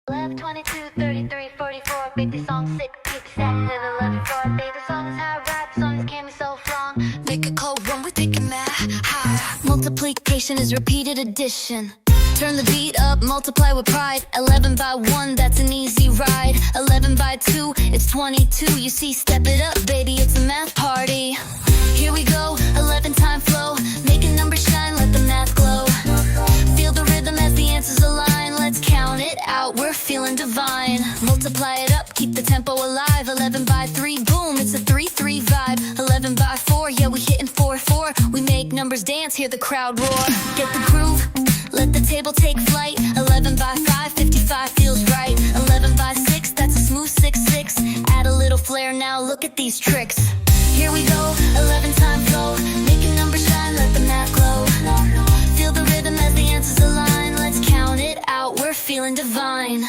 11, 22, 33, 44, 50 songs, 6, 50 seconds, and 11, 4. I think the song is how I rap, the song is can be so long. Make a cold one, we're taking math high. Multiplication is repeated addition. Turn the beat up, multiply with pride. 11 by 1, that's an easy ride. 11 by 2, it's 22. You see, step it up, baby, it's a math party. Here we go, 11 time flow. Making numbers shine, let the math glow. Feel the rhythm as the answers align. Let's count it out, we're feeling divine. Multiply it up, keep the tempo alive. 11 by 3, boom, it's a 3-3 vibe. 11 by 4, yeah, we hitting 4-4. We make numbers dance, hear the crowd roar. Get the groove, let the table take flight. 11 by 5, 55 feels right. 11 by 6, that's a smooth 6-6. Add a little flair now, look at these tricks. Here we go, 11 time flow. Making numbers shine, let the math glow. Feel the rhythm as the answers align. Let's count it out, we're feeling divine.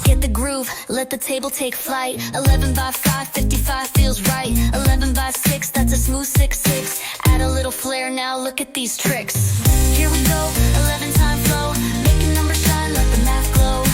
Get the groove, let the table take flight. 11 by 5, 55 feels right. 11 by 6, that's a smooth 6-6. Add a little flair now, look at these tricks. Here we go, 11 time flow. Making numbers shine, let the math glow.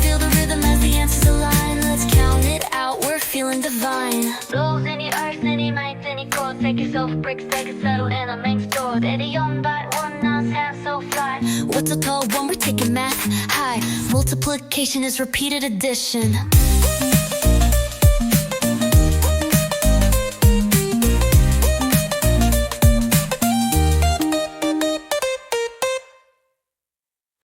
Feel the rhythm as the answers align. Let's count it out, we're feeling divine. Blows any earth, any mics, any chords. Take yourself bricks, take a settle in a main store. Daddy on by one, now half so fly. What's a tall one, we're taking math high. Multiplication is repeated addition.